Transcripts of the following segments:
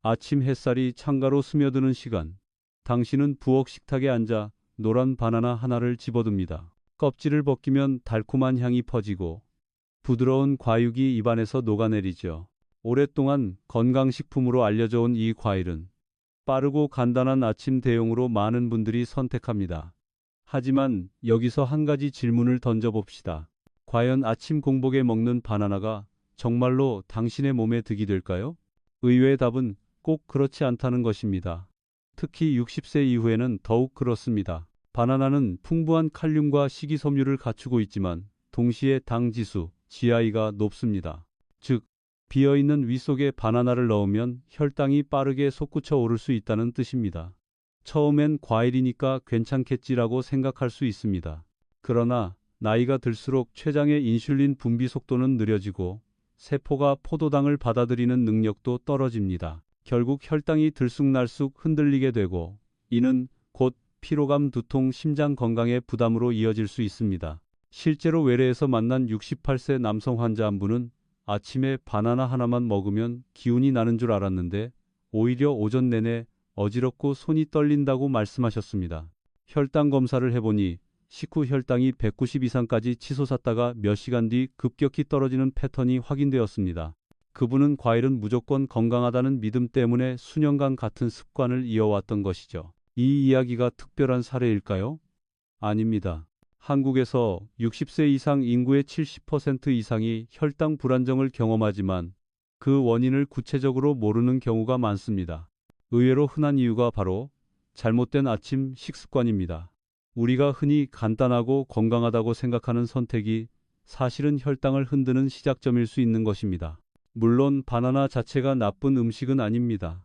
아침 햇살이 창가로 스며드는 시간, 당신은 부엌 식탁에 앉아 노란 바나나 하나를 집어듭니다. 껍질을 벗기면 달콤한 향이 퍼지고 부드러운 과육이 입안에서 녹아내리죠. 오랫동안 건강식품으로 알려져 온 이 과일은 빠르고 간단한 아침 대용으로 많은 분들이 선택합니다. 하지만 여기서 한 가지 질문을 던져봅시다. 과연 아침 공복에 먹는 바나나가 정말로 당신의 몸에 득이 될까요? 의외의 답은 꼭 그렇지 않다는 것입니다. 특히 60세 이후에는 더욱 그렇습니다. 바나나는 풍부한 칼륨과 식이섬유를 갖추고 있지만 동시에 당 지수, GI가 높습니다. 즉, 비어있는 위 속에 바나나를 넣으면 혈당이 빠르게 솟구쳐 오를 수 있다는 뜻입니다. 처음엔 과일이니까 괜찮겠지라고 생각할 수 있습니다. 그러나 나이가 들수록 췌장의 인슐린 분비 속도는 느려지고 세포가 포도당을 받아들이는 능력도 떨어집니다. 결국 혈당이 들쑥날쑥 흔들리게 되고 이는 곧 피로감, 두통, 심장 건강에 부담으로 이어질 수 있습니다. 실제로 외래에서 만난 68세 남성 환자 한 분은 아침에 바나나 하나만 먹으면 기운이 나는 줄 알았는데 오히려 오전 내내 어지럽고 손이 떨린다고 말씀하셨습니다. 혈당 검사를 해보니 식후 혈당이 190 이상까지 치솟았다가 몇 시간 뒤 급격히 떨어지는 패턴이 확인되었습니다. 그분은 과일은 무조건 건강하다는 믿음 때문에 수년간 같은 습관을 이어왔던 것이죠. 이 이야기가 특별한 사례일까요? 아닙니다. 한국에서 60세 이상 인구의 70% 이상이 혈당 불안정을 경험하지만 그 원인을 구체적으로 모르는 경우가 많습니다. 의외로 흔한 이유가 바로 잘못된 아침 식습관입니다. 우리가 흔히 간단하고 건강하다고 생각하는 선택이 사실은 혈당을 흔드는 시작점일 수 있는 것입니다. 물론 바나나 자체가 나쁜 음식은 아닙니다.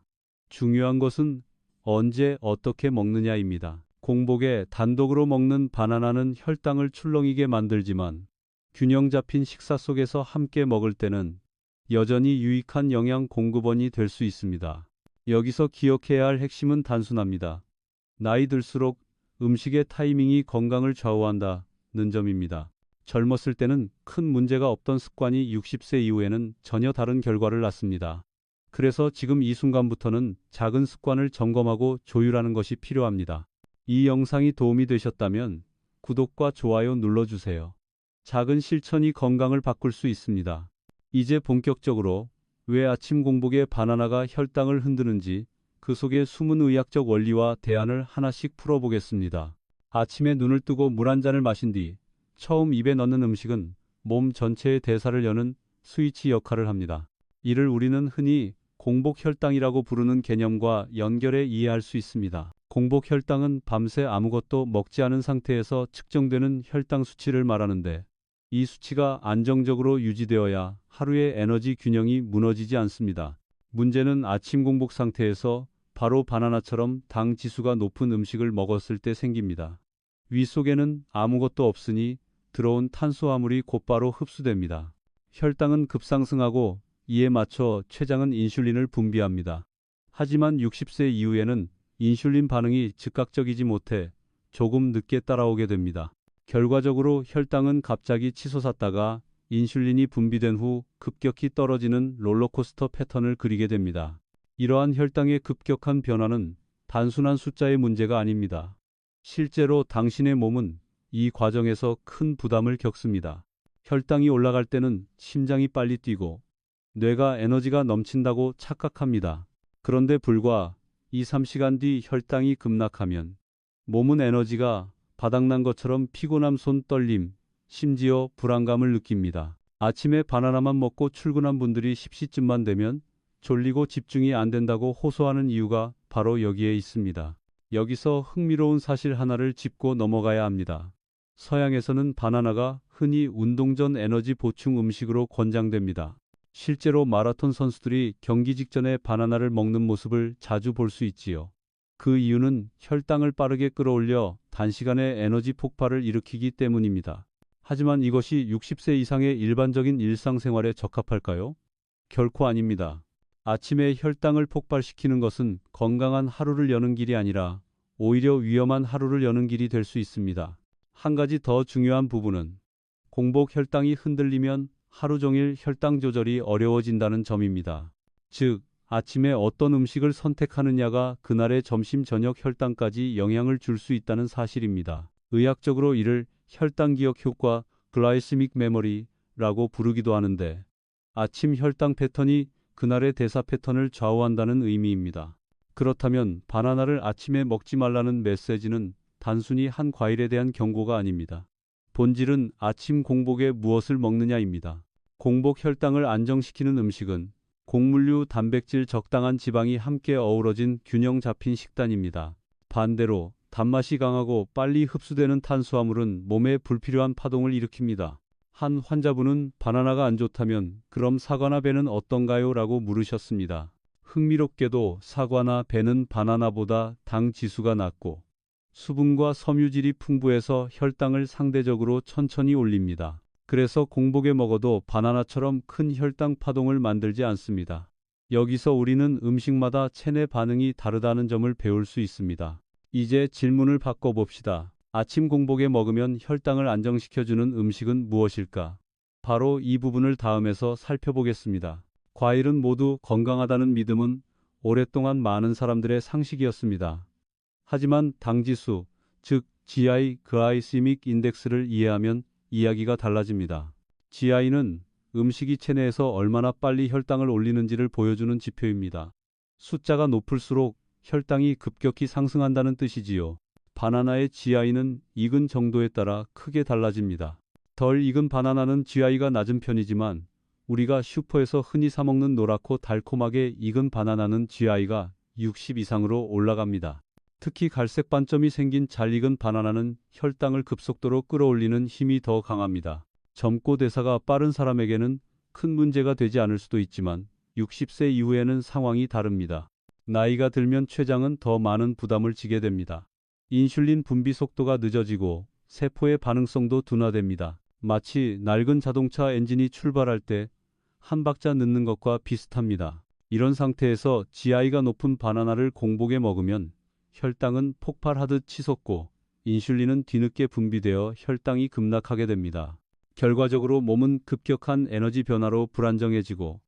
중요한 것은 언제 어떻게 먹느냐입니다. 공복에 단독으로 먹는 바나나는 혈당을 출렁이게 만들지만 균형 잡힌 식사 속에서 함께 먹을 때는 여전히 유익한 영양 공급원이 될 수 있습니다. 여기서 기억해야 할 핵심은 단순합니다. 나이 들수록 음식의 타이밍이 건강을 좌우한다는 점입니다. 젊었을 때는 큰 문제가 없던 습관이 60세 이후에는 전혀 다른 결과를 낳습니다. 그래서 지금 이 순간부터는 작은 습관을 점검하고 조율하는 것이 필요합니다. 이 영상이 도움이 되셨다면 구독과 좋아요 눌러주세요. 작은 실천이 건강을 바꿀 수 있습니다. 이제 본격적으로 왜 아침 공복에 바나나가 혈당을 흔드는지 그 속의 숨은 의학적 원리와 대안을 하나씩 풀어보겠습니다. 아침에 눈을 뜨고 물 한 잔을 마신 뒤 처음 입에 넣는 음식은 몸 전체의 대사를 여는 스위치 역할을 합니다. 이를 우리는 흔히 공복 혈당이라고 부르는 개념과 연결해 이해할 수 있습니다. 공복 혈당은 밤새 아무것도 먹지 않은 상태에서 측정되는 혈당 수치를 말하는데 이 수치가 안정적으로 유지되어야 하루의 에너지 균형이 무너지지 않습니다. 문제는 아침 공복 상태에서 바로 바나나처럼 당 지수가 높은 음식을 먹었을 때 생깁니다. 위 속에는 아무것도 없으니 들어온 탄수화물이 곧바로 흡수됩니다. 혈당은 급상승하고 이에 맞춰 췌장은 인슐린을 분비합니다. 하지만 60세 이후에는 인슐린 반응이 즉각적이지 못해 조금 늦게 따라오게 됩니다. 결과적으로 혈당은 갑자기 치솟았다가 인슐린이 분비된 후 급격히 떨어지는 롤러코스터 패턴을 그리게 됩니다. 이러한 혈당의 급격한 변화는 단순한 숫자의 문제가 아닙니다. 실제로 당신의 몸은 이 과정에서 큰 부담을 겪습니다. 혈당이 올라갈 때는 심장이 빨리 뛰고 뇌가 에너지가 넘친다고 착각합니다. 그런데 불과 2~3시간 뒤 혈당이 급락하면 몸은 에너지가 바닥난 것처럼 피곤함, 손 떨림, 심지어 불안감을 느낍니다. 아침에 바나나만 먹고 출근한 분들이 10시쯤만 되면 졸리고 집중이 안 된다고 호소하는 이유가 바로 여기에 있습니다. 여기서 흥미로운 사실 하나를 짚고 넘어가야 합니다. 서양에서는 바나나가 흔히 운동 전 에너지 보충 음식으로 권장됩니다. 실제로 마라톤 선수들이 경기 직전에 바나나를 먹는 모습을 자주 볼 수 있지요. 그 이유는 혈당을 빠르게 끌어올려 단시간에 에너지 폭발을 일으키기 때문입니다. 하지만 이것이 60세 이상의 일반적인 일상생활에 적합할까요? 결코 아닙니다. 아침에 혈당을 폭발시키는 것은 건강한 하루를 여는 길이 아니라 오히려 위험한 하루를 여는 길이 될 수 있습니다. 한 가지 더 중요한 부분은 공복 혈당이 흔들리면 하루 종일 혈당 조절이 어려워진다는 점입니다. 즉, 아침에 어떤 음식을 선택하느냐가 그날의 점심 저녁 혈당까지 영향을 줄 수 있다는 사실입니다. 의학적으로 이를 혈당 기억 효과, 글라이시믹 메모리라고 부르기도 하는데 아침 혈당 패턴이 그날의 대사 패턴을 좌우한다는 의미입니다. 그렇다면 바나나를 아침에 먹지 말라는 메시지는 단순히 한 과일에 대한 경고가 아닙니다. 본질은 아침 공복에 무엇을 먹느냐입니다. 공복 혈당을 안정시키는 음식은 곡물류, 단백질, 적당한 지방이 함께 어우러진 균형 잡힌 식단입니다. 반대로 단맛이 강하고 빨리 흡수되는 탄수화물은 몸에 불필요한 파동을 일으킵니다. 한 환자분은 바나나가 안 좋다면 그럼 사과나 배는 어떤가요? 라고 물으셨습니다. 흥미롭게도 사과나 배는 바나나보다 당 지수가 낮고 수분과 섬유질이 풍부해서 혈당을 상대적으로 천천히 올립니다. 그래서 공복에 먹어도 바나나처럼 큰 혈당 파동을 만들지 않습니다. 여기서 우리는 음식마다 체내 반응이 다르다는 점을 배울 수 있습니다. 이제 질문을 바꿔봅시다. 아침 공복에 먹으면 혈당을 안정시켜주는 음식은 무엇일까? 바로 이 부분을 다음에서 살펴보겠습니다. 과일은 모두 건강하다는 믿음은 오랫동안 많은 사람들의 상식이었습니다. 하지만 당지수, 즉 GI, 글라이시믹 인덱스를 이해하면 이야기가 달라집니다. GI는 음식이 체내에서 얼마나 빨리 혈당을 올리는지를 보여주는 지표입니다. 숫자가 높을수록 혈당이 급격히 상승한다는 뜻이지요. 바나나의 GI는 익은 정도에 따라 크게 달라집니다. 덜 익은 바나나는 GI가 낮은 편이지만 우리가 슈퍼에서 흔히 사 먹는 노랗고 달콤하게 익은 바나나는 GI가 60 이상으로 올라갑니다. 특히 갈색 반점이 생긴 잘 익은 바나나는 혈당을 급속도로 끌어올리는 힘이 더 강합니다. 젊고 대사가 빠른 사람에게는 큰 문제가 되지 않을 수도 있지만 60세 이후에는 상황이 다릅니다. 나이가 들면 췌장은 더 많은 부담을 지게 됩니다. 인슐린 분비 속도가 늦어지고 세포의 반응성도 둔화됩니다. 마치 낡은 자동차 엔진이 출발할 때 한 박자 늦는 것과 비슷합니다. 이런 상태에서 GI가 높은 바나나를 공복에 먹으면 혈당은 폭발하듯 치솟고 인슐린은 뒤늦게 분비되어 혈당이 급락하게 됩니다. 결과적으로 몸은 급격한 에너지 변화로 불안정해지고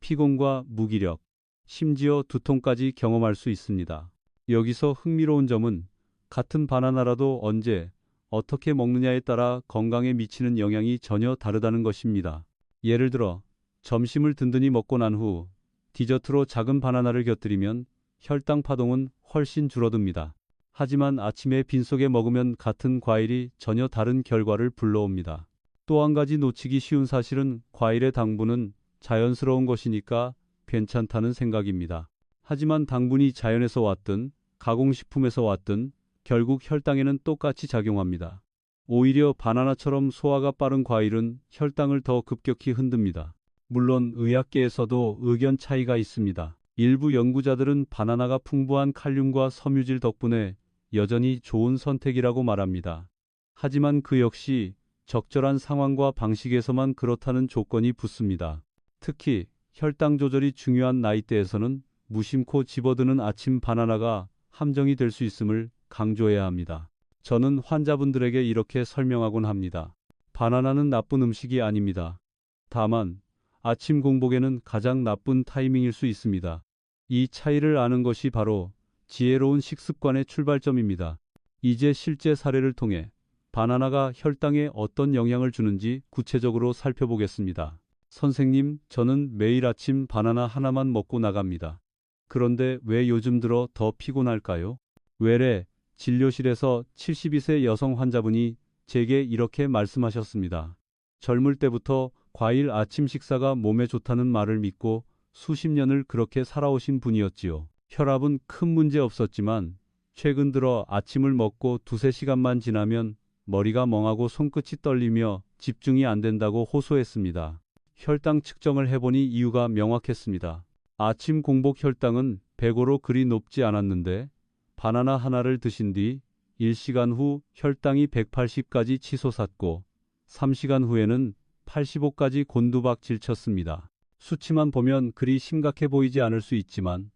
피곤과 무기력, 심지어 두통까지 경험할 수 있습니다. 여기서 흥미로운 점은 같은 바나나라도 언제, 어떻게 먹느냐에 따라 건강에 미치는 영향이 전혀 다르다는 것입니다. 예를 들어 점심을 든든히 먹고 난 후 디저트로 작은 바나나를 곁들이면 혈당 파동은 훨씬 줄어듭니다. 하지만 아침에 빈속에 먹으면 같은 과일이 전혀 다른 결과를 불러옵니다. 또 한 가지 놓치기 쉬운 사실은 과일의 당분은 자연스러운 것이니까 괜찮다는 생각입니다. 하지만 당분이 자연에서 왔든 가공식품에서 왔든 결국 혈당에는 똑같이 작용합니다. 오히려 바나나처럼 소화가 빠른 과일은 혈당을 더 급격히 흔듭니다. 물론 의학계에서도 의견 차이가 있습니다. 일부 연구자들은 바나나가 풍부한 칼륨과 섬유질 덕분에 여전히 좋은 선택이라고 말합니다. 하지만 그 역시 적절한 상황과 방식에서만 그렇다는 조건이 붙습니다. 특히 혈당 조절이 중요한 나이대에서는 무심코 집어드는 아침 바나나가 함정이 될 수 있음을 강조해야 합니다. 저는 환자분들에게 이렇게 설명하곤 합니다. 바나나는 나쁜 음식이 아닙니다. 다만 아침 공복에는 가장 나쁜 타이밍일 수 있습니다. 이 차이를 아는 것이 바로 지혜로운 식습관의 출발점입니다. 이제 실제 사례를 통해 바나나가 혈당에 어떤 영향을 주는지 구체적으로 살펴보겠습니다. 선생님, 저는 매일 아침 바나나 하나만 먹고 나갑니다. 그런데 왜 요즘 들어 더 피곤할까요? 외래 진료실에서 72세 여성 환자분이 제게 이렇게 말씀하셨습니다. 젊을 때부터 과일 아침 식사가 몸에 좋다는 말을 믿고 수십 년을 그렇게 살아오신 분이었지요. 혈압은 큰 문제 없었지만 최근 들어 아침을 먹고 두세 시간만 지나면 머리가 멍하고 손끝이 떨리며 집중이 안 된다고 호소했습니다. 혈당 측정을 해보니 이유가 명확했습니다. 아침 공복 혈당은 105로 그리 높지 않았는데 바나나 하나를 드신 뒤 1시간 후 혈당이 180까지 치솟았고 3시간 후에는 85까지 곤두박질 쳤습니다. 수치만 보면 그리 심각해 보이지 않을 수 있지만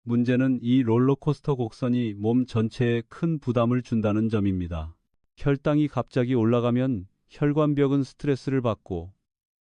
문제는 이 롤러코스터 곡선이 몸 전체에 큰 부담을 준다는 점입니다. 혈당이 갑자기 올라가면 혈관벽은 스트레스를 받고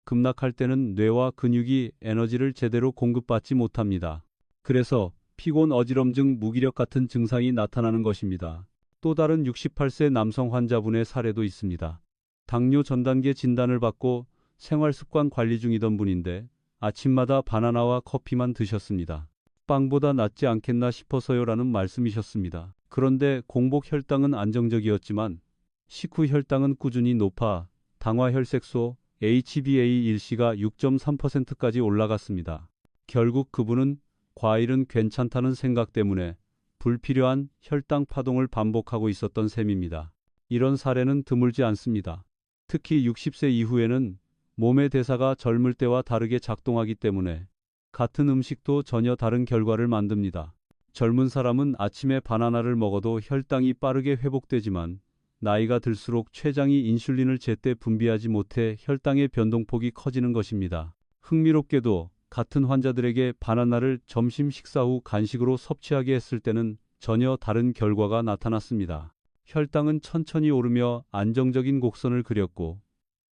급락할 때는 뇌와 근육이 에너지를 제대로 공급받지 못합니다. 그래서 피곤, 어지럼증, 무기력 같은 증상이 나타나는 것입니다. 또 다른 68세 남성 환자분의 사례도 있습니다. 당뇨 전단계 진단을 받고 생활습관 관리 중이던 분인데 아침마다 바나나와 커피만 드셨습니다. 빵보다 낫지 않겠나 싶어서요라는 말씀이셨습니다. 그런데 공복 혈당은 안정적이었지만 식후 혈당은 꾸준히 높아 당화혈색소 HbA1c가 6.3%까지 올라갔습니다. 결국 그분은 과일은 괜찮다는 생각 때문에 불필요한 혈당 파동을 반복하고 있었던 셈입니다. 이런 사례는 드물지 않습니다. 특히 60세 이후에는 몸의 대사가 젊을 때와 다르게 작동하기 때문에 같은 음식도 전혀 다른 결과를 만듭니다. 젊은 사람은 아침에 바나나를 먹어도 혈당이 빠르게 회복되지만 나이가 들수록 췌장이 인슐린을 제때 분비하지 못해 혈당의 변동폭이 커지는 것입니다. 흥미롭게도 같은 환자들에게 바나나를 점심 식사 후 간식으로 섭취하게 했을 때는 전혀 다른 결과가 나타났습니다. 혈당은 천천히 오르며 안정적인 곡선을 그렸고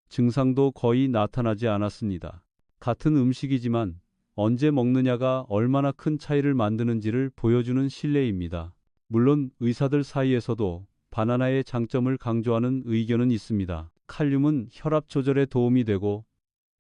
증상도 거의 나타나지 않았습니다. 같은 음식이지만 언제 먹느냐가 얼마나 큰 차이를 만드는지를 보여주는 신뢰입니다. 물론 의사들 사이에서도 바나나의 장점을 강조하는 의견은 있습니다. 칼륨은 혈압 조절에 도움이 되고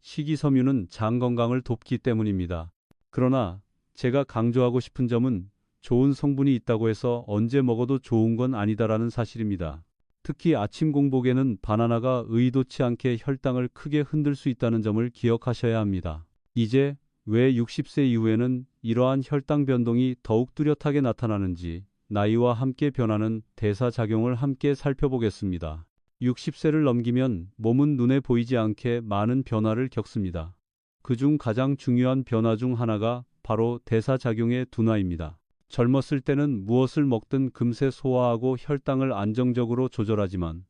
식이섬유는 장 건강을 돕기 때문입니다. 그러나 제가 강조하고 싶은 점은 좋은 성분이 있다고 해서 언제 먹어도 좋은 건 아니다라는 사실입니다. 특히 아침 공복에는 바나나가 의도치 않게 혈당을 크게 흔들 수 있다는 점을 기억하셔야 합니다. 이제 왜 60세 이후에는 이러한 혈당 변동이 더욱 뚜렷하게 나타나는지 나이와 함께 변하는 대사작용을 함께 살펴보겠습니다. 60세를 넘기면 몸은 눈에 보이지 않게 많은 변화를 겪습니다. 그중 가장 중요한 변화 중 하나가 바로 대사작용의 둔화입니다. 젊었을 때는 무엇을 먹든 금세 소화하고 혈당을 안정적으로 조절하지만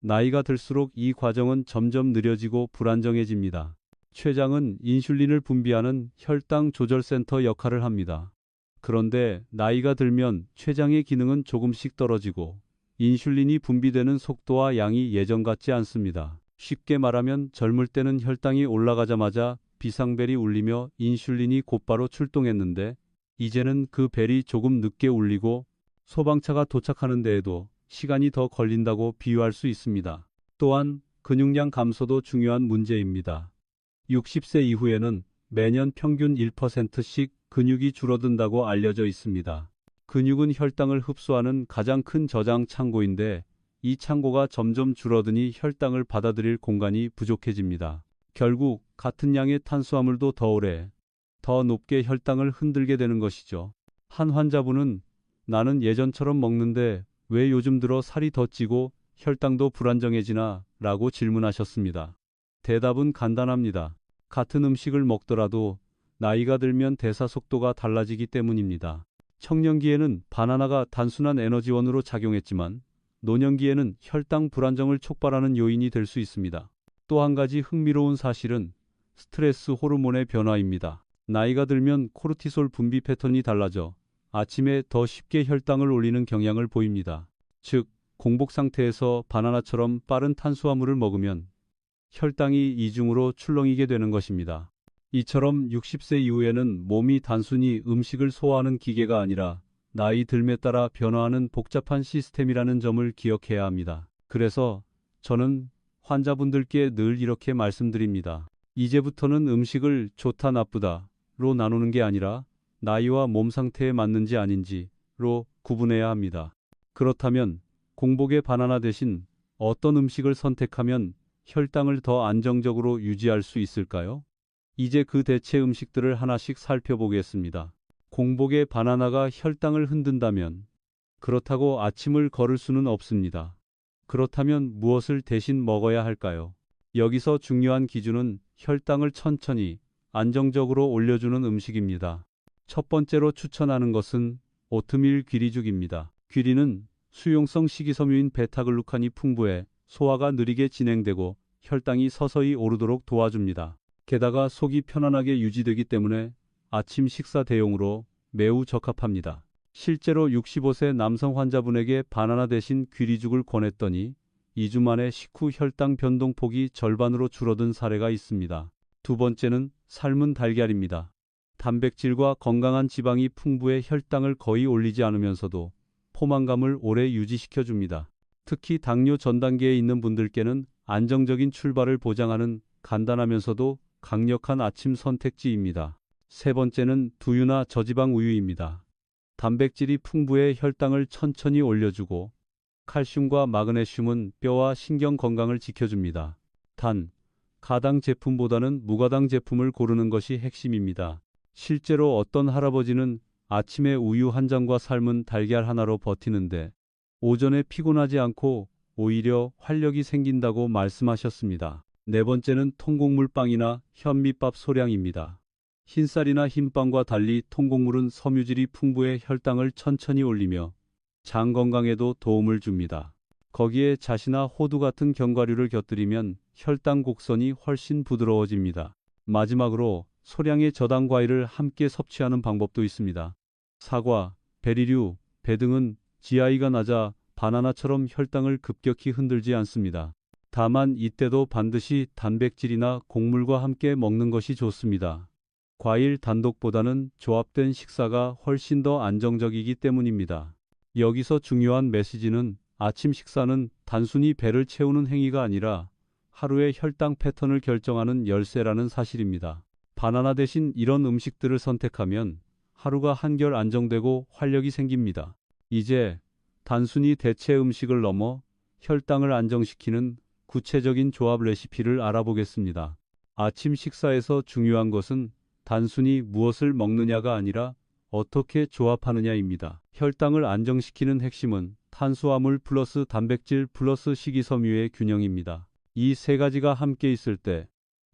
나이가 들수록 이 과정은 점점 느려지고 불안정해집니다. 췌장은 인슐린을 분비하는 혈당 조절센터 역할을 합니다. 그런데 나이가 들면 췌장의 기능은 조금씩 떨어지고 인슐린이 분비되는 속도와 양이 예전 같지 않습니다. 쉽게 말하면 젊을 때는 혈당이 올라가자마자 비상벨이 울리며 인슐린이 곧바로 출동했는데 이제는 그 벨이 조금 늦게 울리고 소방차가 도착하는 데에도 시간이 더 걸린다고 비유할 수 있습니다. 또한 근육량 감소도 중요한 문제입니다. 60세 이후에는 매년 평균 1%씩 근육이 줄어든다고 알려져 있습니다. 근육은 혈당을 흡수하는 가장 큰 저장 창고인데 이 창고가 점점 줄어드니 혈당을 받아들일 공간이 부족해집니다. 결국 같은 양의 탄수화물도 더 오래, 더 높게 혈당을 흔들게 되는 것이죠. 한 환자분은 나는 예전처럼 먹는데 왜 요즘 들어 살이 더 찌고 혈당도 불안정해지나? 라고 질문하셨습니다. 대답은 간단합니다. 같은 음식을 먹더라도 나이가 들면 대사 속도가 달라지기 때문입니다. 청년기에는 바나나가 단순한 에너지원으로 작용했지만 노년기에는 혈당 불안정을 촉발하는 요인이 될 수 있습니다. 또 한 가지 흥미로운 사실은 스트레스 호르몬의 변화입니다. 나이가 들면 코르티솔 분비 패턴이 달라져 아침에 더 쉽게 혈당을 올리는 경향을 보입니다. 즉, 공복 상태에서 바나나처럼 빠른 탄수화물을 먹으면 혈당이 이중으로 출렁이게 되는 것입니다. 이처럼 60세 이후에는 몸이 단순히 음식을 소화하는 기계가 아니라 나이 들에 따라 변화하는 복잡한 시스템이라는 점을 기억해야 합니다. 그래서 저는 환자분들께 늘 이렇게 말씀드립니다. 이제부터는 음식을 좋다 나쁘다로 나누는 게 아니라 나이와 몸 상태에 맞는지 아닌지로 구분해야 합니다. 그렇다면 공복에 바나나 대신 어떤 음식을 선택하면 혈당을 더 안정적으로 유지할 수 있을까요? 이제 그 대체 음식들을 하나씩 살펴보겠습니다. 공복에 바나나가 혈당을 흔든다면 그렇다고 아침을 거를 수는 없습니다. 그렇다면 무엇을 대신 먹어야 할까요? 여기서 중요한 기준은 혈당을 천천히 안정적으로 올려주는 음식입니다. 첫 번째로 추천하는 것은 오트밀 귀리죽입니다. 귀리는 수용성 식이섬유인 베타글루칸이 풍부해 소화가 느리게 진행되고 혈당이 서서히 오르도록 도와줍니다. 게다가 속이 편안하게 유지되기 때문에 아침 식사 대용으로 매우 적합합니다. 실제로 65세 남성 환자분에게 바나나 대신 귀리죽을 권했더니 2주 만에 식후 혈당 변동폭이 절반으로 줄어든 사례가 있습니다. 두 번째는 삶은 달걀입니다. 단백질과 건강한 지방이 풍부해 혈당을 거의 올리지 않으면서도 포만감을 오래 유지시켜 줍니다. 특히 당뇨 전 단계에 있는 분들께는 안정적인 출발을 보장하는 간단하면서도 강력한 아침 선택지입니다. 세 번째는 두유나 저지방 우유입니다. 단백질이 풍부해 혈당을 천천히 올려주고 칼슘과 마그네슘은 뼈와 신경 건강을 지켜줍니다. 단, 가당 제품보다는 무가당 제품을 고르는 것이 핵심입니다. 실제로 어떤 할아버지는 아침에 우유 한 잔과 삶은 달걀 하나로 버티는데 오전에 피곤하지 않고 오히려 활력이 생긴다고 말씀하셨습니다. 네 번째는 통곡물빵이나 현미밥 소량입니다. 흰쌀이나 흰빵과 달리 통곡물은 섬유질이 풍부해 혈당을 천천히 올리며 장 건강에도 도움을 줍니다. 거기에 잣이나 호두 같은 견과류를 곁들이면 혈당 곡선이 훨씬 부드러워집니다. 마지막으로 소량의 저당 과일을 함께 섭취하는 방법도 있습니다. 사과, 베리류, 배 등은 GI가 낮아 바나나처럼 혈당을 급격히 흔들지 않습니다. 다만 이때도 반드시 단백질이나 곡물과 함께 먹는 것이 좋습니다. 과일 단독보다는 조합된 식사가 훨씬 더 안정적이기 때문입니다. 여기서 중요한 메시지는 아침 식사는 단순히 배를 채우는 행위가 아니라 하루의 혈당 패턴을 결정하는 열쇠라는 사실입니다. 바나나 대신 이런 음식들을 선택하면 하루가 한결 안정되고 활력이 생깁니다. 이제 단순히 대체 음식을 넘어 혈당을 안정시키는 구체적인 조합 레시피를 알아보겠습니다. 아침 식사에서 중요한 것은 단순히 무엇을 먹느냐가 아니라 어떻게 조합하느냐입니다. 혈당을 안정시키는 핵심은 탄수화물 플러스 단백질 플러스 식이섬유의 균형입니다. 이 세 가지가 함께 있을 때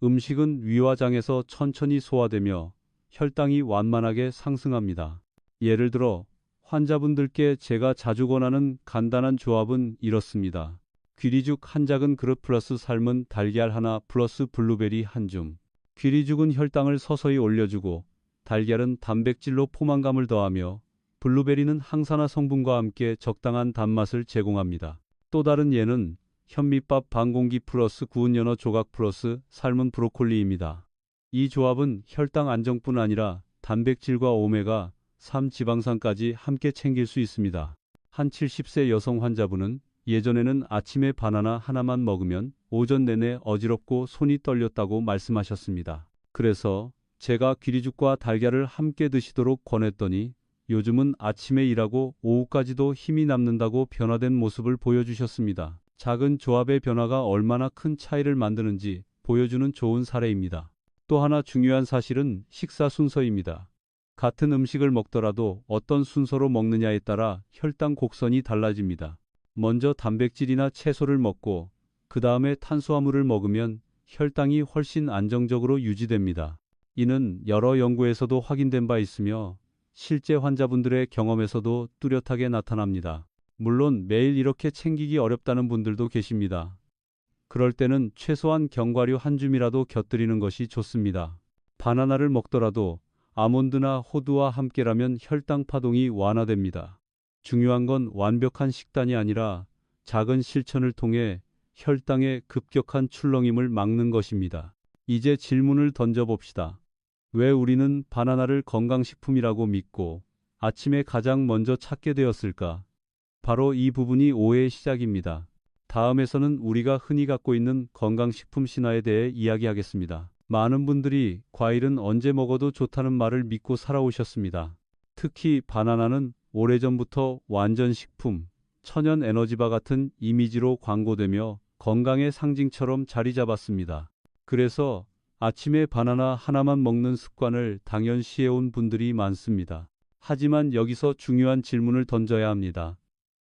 음식은 위와 장에서 천천히 소화되며 혈당이 완만하게 상승합니다. 예를 들어 환자분들께 제가 자주 권하는 간단한 조합은 이렇습니다. 귀리죽 한 작은 그릇 플러스 삶은 달걀 하나 플러스 블루베리 한 줌. 귀리죽은 혈당을 서서히 올려주고 달걀은 단백질로 포만감을 더하며 블루베리는 항산화 성분과 함께 적당한 단맛을 제공합니다. 또 다른 예는 현미밥 반 공기 플러스 구운 연어 조각 플러스 삶은 브로콜리입니다. 이 조합은 혈당 안정뿐 아니라 단백질과 오메가 3 지방산까지 함께 챙길 수 있습니다. 한 70세 여성 환자분은 예전에는 아침에 바나나 하나만 먹으면 오전 내내 어지럽고 손이 떨렸다고 말씀하셨습니다. 그래서 제가 귀리죽과 달걀을 함께 드시도록 권했더니 요즘은 아침에 일하고 오후까지도 힘이 남는다고 변화된 모습을 보여주셨습니다. 작은 조합의 변화가 얼마나 큰 차이를 만드는지 보여주는 좋은 사례입니다. 또 하나 중요한 사실은 식사 순서입니다. 같은 음식을 먹더라도 어떤 순서로 먹느냐에 따라 혈당 곡선이 달라집니다. 먼저 단백질이나 채소를 먹고 그 다음에 탄수화물을 먹으면 혈당이 훨씬 안정적으로 유지됩니다. 이는 여러 연구에서도 확인된 바 있으며 실제 환자분들의 경험에서도 뚜렷하게 나타납니다. 물론 매일 이렇게 챙기기 어렵다는 분들도 계십니다. 그럴 때는 최소한 견과류 한 줌이라도 곁들이는 것이 좋습니다. 바나나를 먹더라도 아몬드나 호두와 함께라면 혈당 파동이 완화됩니다. 중요한 건 완벽한 식단이 아니라 작은 실천을 통해 혈당의 급격한 출렁임을 막는 것입니다. 이제 질문을 던져봅시다. 왜 우리는 바나나를 건강식품이라고 믿고 아침에 가장 먼저 찾게 되었을까? 바로 이 부분이 오해의 시작입니다. 다음에서는 우리가 흔히 갖고 있는 건강식품 신화에 대해 이야기하겠습니다. 많은 분들이 과일은 언제 먹어도 좋다는 말을 믿고 살아오셨습니다. 특히 바나나는 오래전부터 완전식품, 천연 에너지바 같은 이미지로 광고되며 건강의 상징처럼 자리 잡았습니다. 그래서 아침에 바나나 하나만 먹는 습관을 당연시해온 분들이 많습니다. 하지만 여기서 중요한 질문을 던져야 합니다.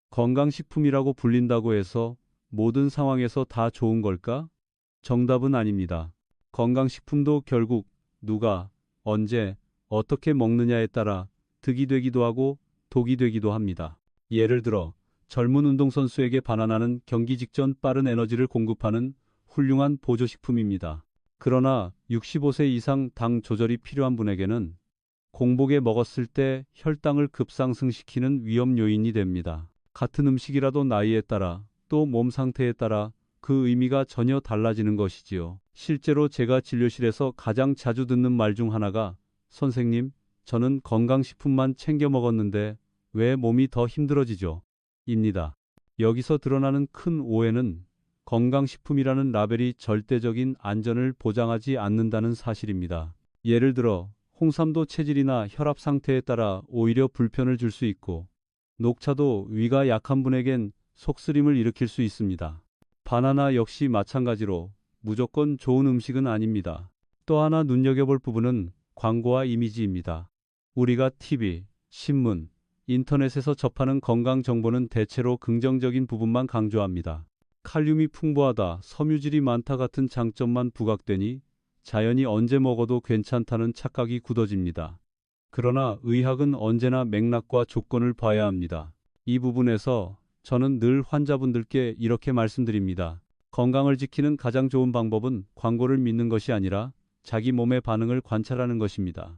건강식품이라고 불린다고 해서 모든 상황에서 다 좋은 걸까? 정답은 아닙니다. 건강식품도 결국 누가, 언제, 어떻게 먹느냐에 따라 득이 되기도 하고 독이 되기도 합니다. 예를 들어 젊은 운동선수에게 바나나는 경기 직전 빠른 에너지를 공급하는 훌륭한 보조식품입니다. 그러나 65세 이상 당 조절이 필요한 분에게는 공복에 먹었을 때 혈당을 급상승시키는 위험 요인이 됩니다. 같은 음식이라도 나이에 따라 또 몸 상태에 따라 그 의미가 전혀 달라지는 것이지요. 실제로 제가 진료실에서 가장 자주 듣는 말 중 하나가 선생님, 저는 건강식품만 챙겨 먹었는데 왜 몸이 더 힘들어지죠? 입니다. 여기서 드러나는 큰 오해는 건강식품이라는 라벨이 절대적인 안전을 보장하지 않는다는 사실입니다. 예를 들어, 홍삼도 체질이나 혈압 상태에 따라 오히려 불편을 줄 수 있고, 녹차도 위가 약한 분에겐 속쓰림을 일으킬 수 있습니다. 바나나 역시 마찬가지로 무조건 좋은 음식은 아닙니다. 또 하나 눈여겨볼 부분은 광고와 이미지입니다. 우리가 TV, 신문, 인터넷에서 접하는 건강 정보는 대체로 긍정적인 부분만 강조합니다. 칼륨이 풍부하다, 섬유질이 많다 같은 장점만 부각되니 자연히 언제 먹어도 괜찮다는 착각이 굳어집니다. 그러나 의학은 언제나 맥락과 조건을 봐야 합니다. 이 부분에서 저는 늘 환자분들께 이렇게 말씀드립니다. 건강을 지키는 가장 좋은 방법은 광고를 믿는 것이 아니라 자기 몸의 반응을 관찰하는 것입니다.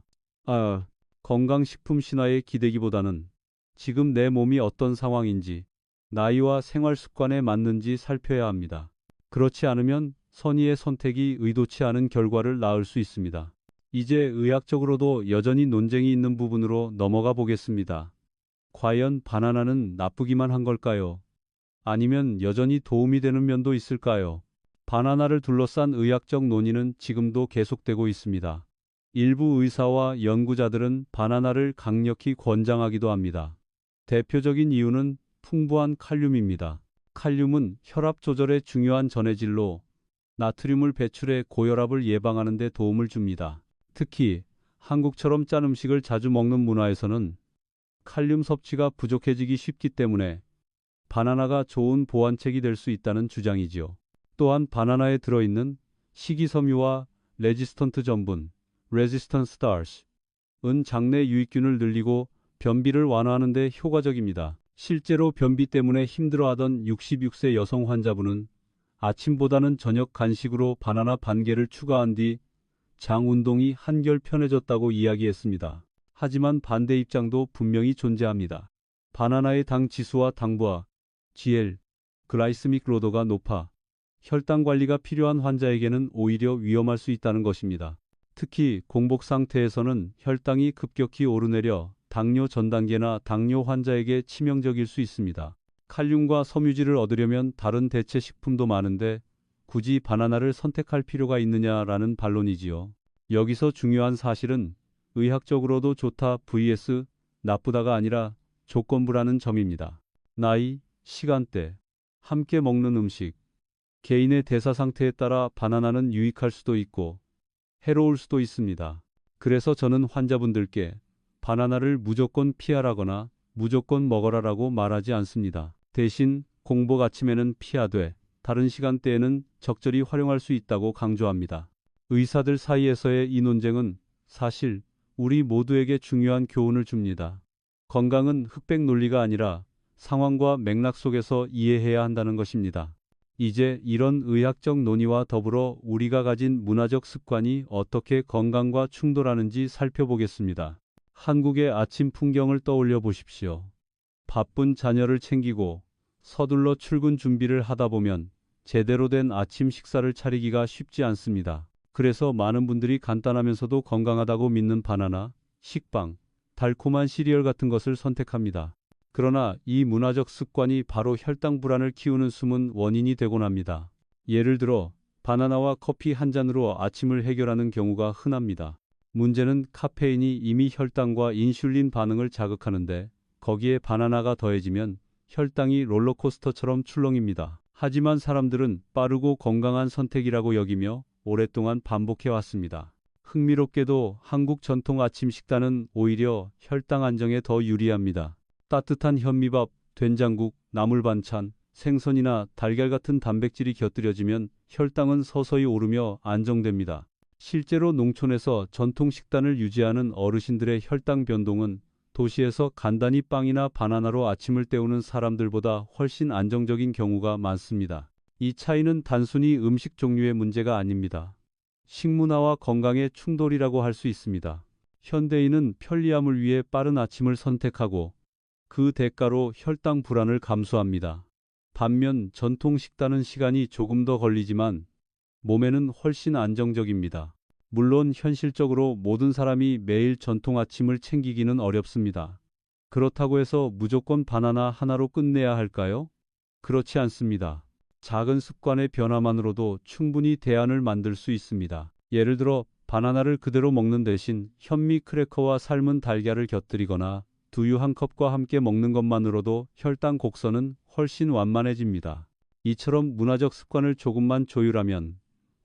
건강식품 신화에 기대기보다는 지금 내 몸이 어떤 상황인지, 나이와 생활 습관에 맞는지 살펴야 합니다. 그렇지 않으면 선의의 선택이 의도치 않은 결과를 낳을 수 있습니다. 이제 의학적으로도 여전히 논쟁이 있는 부분으로 넘어가 보겠습니다. 과연 바나나는 나쁘기만 한 걸까요? 아니면 여전히 도움이 되는 면도 있을까요? 바나나를 둘러싼 의학적 논의는 지금도 계속되고 있습니다. 일부 의사와 연구자들은 바나나를 강력히 권장하기도 합니다. 대표적인 이유는 풍부한 칼륨입니다. 칼륨은 혈압 조절에 중요한 전해질로 나트륨을 배출해 고혈압을 예방하는 데 도움을 줍니다. 특히 한국처럼 짠 음식을 자주 먹는 문화에서는 칼륨 섭취가 부족해지기 쉽기 때문에 바나나가 좋은 보완책이 될 수 있다는 주장이지요. 또한 바나나에 들어있는 식이섬유와 레지스턴트 전분, 레지스턴스 스타치은 장내 유익균을 늘리고 변비를 완화하는 데 효과적입니다. 실제로 변비 때문에 힘들어하던 66세 여성 환자분은 아침보다는 저녁 간식으로 바나나 반 개를 추가한 뒤 장 운동이 한결 편해졌다고 이야기했습니다. 하지만 반대 입장도 분명히 존재합니다. 바나나의 당 지수와 당부와 GL, 글라이스믹 로드가 높아 혈당 관리가 필요한 환자에게는 오히려 위험할 수 있다는 것입니다. 특히 공복 상태에서는 혈당이 급격히 오르내려 당뇨 전 단계나 당뇨 환자에게 치명적일 수 있습니다. 칼륨과 섬유질을 얻으려면 다른 대체 식품도 많은데 굳이 바나나를 선택할 필요가 있느냐라는 반론이지요. 여기서 중요한 사실은 의학적으로도 좋다 vs 나쁘다가 아니라 조건부라는 점입니다. 나이, 시간대, 함께 먹는 음식, 개인의 대사 상태에 따라 바나나는 유익할 수도 있고 해로울 수도 있습니다. 그래서 저는 환자분들께 바나나를 무조건 피하라거나 무조건 먹어라라고 말하지 않습니다. 대신 공복 아침에는 피하되 다른 시간대에는 적절히 활용할 수 있다고 강조합니다. 의사들 사이에서의 이 논쟁은 사실 우리 모두에게 중요한 교훈을 줍니다. 건강은 흑백 논리가 아니라 상황과 맥락 속에서 이해해야 한다는 것입니다. 이제 이런 의학적 논의와 더불어 우리가 가진 문화적 습관이 어떻게 건강과 충돌하는지 살펴보겠습니다. 한국의 아침 풍경을 떠올려 보십시오. 바쁜 자녀를 챙기고 서둘러 출근 준비를 하다 보면 제대로 된 아침 식사를 차리기가 쉽지 않습니다. 그래서 많은 분들이 간단하면서도 건강하다고 믿는 바나나, 식빵, 달콤한 시리얼 같은 것을 선택합니다. 그러나 이 문화적 습관이 바로 혈당 불안을 키우는 숨은 원인이 되곤 합니다. 예를 들어 바나나와 커피 한 잔으로 아침을 해결하는 경우가 흔합니다. 문제는 카페인이 이미 혈당과 인슐린 반응을 자극하는데 거기에 바나나가 더해지면 혈당이 롤러코스터처럼 출렁입니다. 하지만 사람들은 빠르고 건강한 선택이라고 여기며 오랫동안 반복해 왔습니다. 흥미롭게도 한국 전통 아침 식단은 오히려 혈당 안정에 더 유리합니다. 따뜻한 현미밥, 된장국, 나물 반찬, 생선이나 달걀 같은 단백질이 곁들여지면 혈당은 서서히 오르며 안정됩니다. 실제로 농촌에서 전통 식단을 유지하는 어르신들의 혈당 변동은 도시에서 간단히 빵이나 바나나로 아침을 때우는 사람들보다 훨씬 안정적인 경우가 많습니다. 이 차이는 단순히 음식 종류의 문제가 아닙니다. 식문화와 건강의 충돌이라고 할 수 있습니다. 현대인은 편리함을 위해 빠른 아침을 선택하고 그 대가로 혈당 불안을 감수합니다. 반면 전통 식단은 시간이 조금 더 걸리지만 몸에는 훨씬 안정적입니다. 물론 현실적으로 모든 사람이 매일 전통 아침을 챙기기는 어렵습니다. 그렇다고 해서 무조건 바나나 하나로 끝내야 할까요? 그렇지 않습니다. 작은 습관의 변화만으로도 충분히 대안을 만들 수 있습니다. 예를 들어 바나나를 그대로 먹는 대신 현미 크래커와 삶은 달걀을 곁들이거나 두유 한 컵과 함께 먹는 것만으로도 혈당 곡선은 훨씬 완만해집니다. 이처럼 문화적 습관을 조금만 조율하면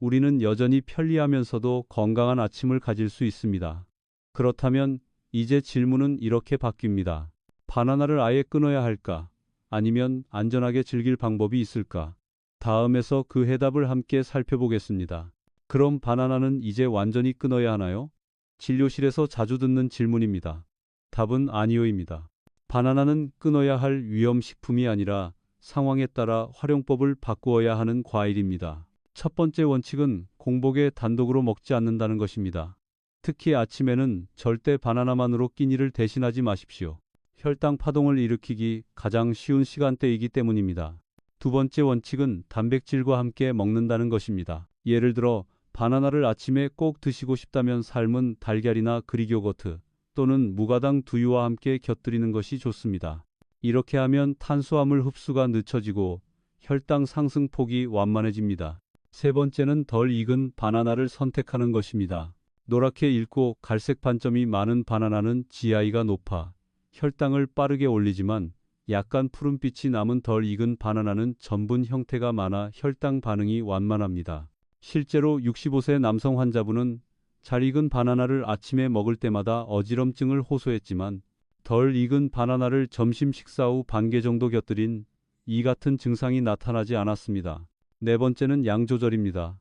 우리는 여전히 편리하면서도 건강한 아침을 가질 수 있습니다. 그렇다면 이제 질문은 이렇게 바뀝니다. 바나나를 아예 끊어야 할까? 아니면 안전하게 즐길 방법이 있을까? 다음에서 그 해답을 함께 살펴보겠습니다. 그럼 바나나는 이제 완전히 끊어야 하나요? 진료실에서 자주 듣는 질문입니다. 답은 아니요입니다. 바나나는 끊어야 할 위험식품이 아니라 상황에 따라 활용법을 바꾸어야 하는 과일입니다. 첫 번째 원칙은 공복에 단독으로 먹지 않는다는 것입니다. 특히 아침에는 절대 바나나만으로 끼니를 대신하지 마십시오. 혈당 파동을 일으키기 가장 쉬운 시간대이기 때문입니다. 두 번째 원칙은 단백질과 함께 먹는다는 것입니다. 예를 들어 바나나를 아침에 꼭 드시고 싶다면 삶은 달걀이나 그릭 요거트 또는 무가당 두유와 함께 곁들이는 것이 좋습니다. 이렇게 하면 탄수화물 흡수가 늦춰지고 혈당 상승 폭이 완만해집니다. 세 번째는 덜 익은 바나나를 선택하는 것입니다. 노랗게 익고 갈색 반점이 많은 바나나는 GI가 높아 혈당을 빠르게 올리지만 약간 푸른빛이 남은 덜 익은 바나나는 전분 형태가 많아 혈당 반응이 완만합니다. 실제로 65세 남성 환자분은 잘 익은 바나나를 아침에 먹을 때마다 어지럼증을 호소했지만 덜 익은 바나나를 점심 식사 후 반 개 정도 곁들인 이 같은 증상이 나타나지 않았습니다. 네 번째는 양 조절입니다.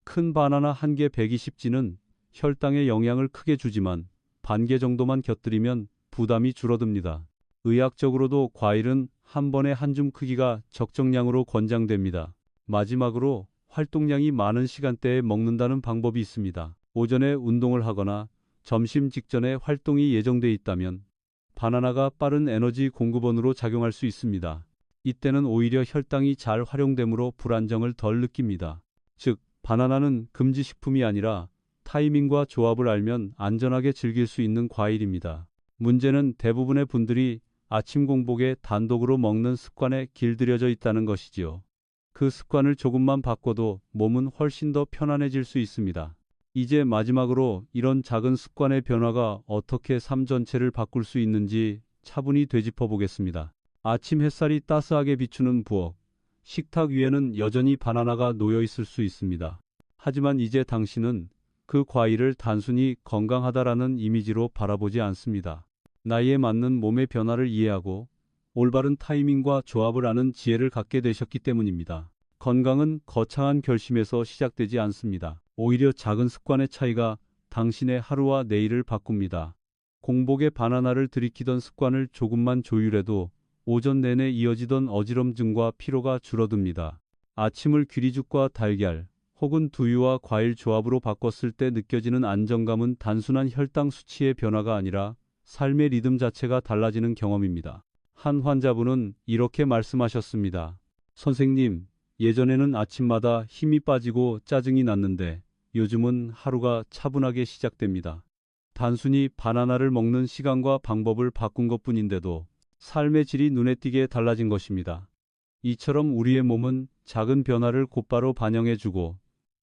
큰 바나나 한 개 120G는 혈당에 영향을 크게 주지만 반 개 정도만 곁들이면 부담이 줄어듭니다. 의학적으로도 과일은 한 번에 한 줌 크기가 적정량으로 권장됩니다. 마지막으로 활동량이 많은 시간대에 먹는다는 방법이 있습니다. 오전에 운동을 하거나 점심 직전에 활동이 예정돼 있다면 바나나가 빠른 에너지 공급원으로 작용할 수 있습니다. 이때는 오히려 혈당이 잘 활용되므로 불안정을 덜 느낍니다. 즉, 바나나는 금지식품이 아니라 타이밍과 조합을 알면 안전하게 즐길 수 있는 과일입니다. 문제는 대부분의 분들이 아침 공복에 단독으로 먹는 습관에 길들여져 있다는 것이지요. 그 습관을 조금만 바꿔도 몸은 훨씬 더 편안해질 수 있습니다. 이제 마지막으로 이런 작은 습관의 변화가 어떻게 삶 전체를 바꿀 수 있는지 차분히 되짚어 보겠습니다. 아침 햇살이 따스하게 비추는 부엌, 식탁 위에는 여전히 바나나가 놓여 있을 수 있습니다. 하지만 이제 당신은 그 과일을 단순히 건강하다라는 이미지로 바라보지 않습니다. 나이에 맞는 몸의 변화를 이해하고 올바른 타이밍과 조합을 아는 지혜를 갖게 되셨기 때문입니다. 건강은 거창한 결심에서 시작되지 않습니다. 오히려 작은 습관의 차이가 당신의 하루와 내일을 바꿉니다. 공복에 바나나를 들이키던 습관을 조금만 조율해도 오전 내내 이어지던 어지럼증과 피로가 줄어듭니다. 아침을 귀리죽과 달걀 혹은 두유와 과일 조합으로 바꿨을 때 느껴지는 안정감은 단순한 혈당 수치의 변화가 아니라 삶의 리듬 자체가 달라지는 경험입니다. 한 환자분은 이렇게 말씀하셨습니다. 선생님, 예전에는 아침마다 힘이 빠지고 짜증이 났는데 요즘은 하루가 차분하게 시작됩니다. 단순히 바나나를 먹는 시간과 방법을 바꾼 것뿐인데도 삶의 질이 눈에 띄게 달라진 것입니다. 이처럼 우리의 몸은 작은 변화를 곧바로 반영해주고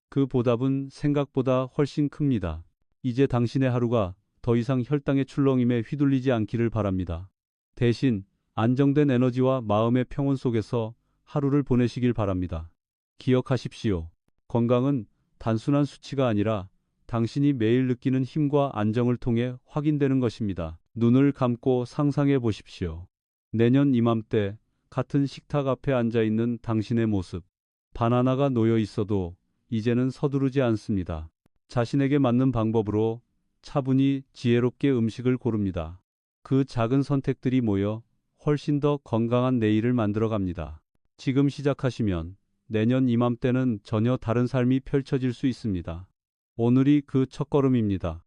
그 보답은 생각보다 훨씬 큽니다. 이제 당신의 하루가 더 이상 혈당의 출렁임에 휘둘리지 않기를 바랍니다. 대신 안정된 에너지와 마음의 평온 속에서 하루를 보내시길 바랍니다. 기억하십시오. 건강은 단순한 수치가 아니라 당신이 매일 느끼는 힘과 안정을 통해 확인되는 것입니다. 눈을 감고 상상해 보십시오. 내년 이맘때 같은 식탁 앞에 앉아 있는 당신의 모습. 바나나가 놓여 있어도 이제는 서두르지 않습니다. 자신에게 맞는 방법으로 차분히 지혜롭게 음식을 고릅니다. 그 작은 선택들이 모여 훨씬 더 건강한 내일을 만들어 갑니다. 지금 시작하시면 내년 이맘때는 전혀 다른 삶이 펼쳐질 수 있습니다. 오늘이 그 첫걸음입니다.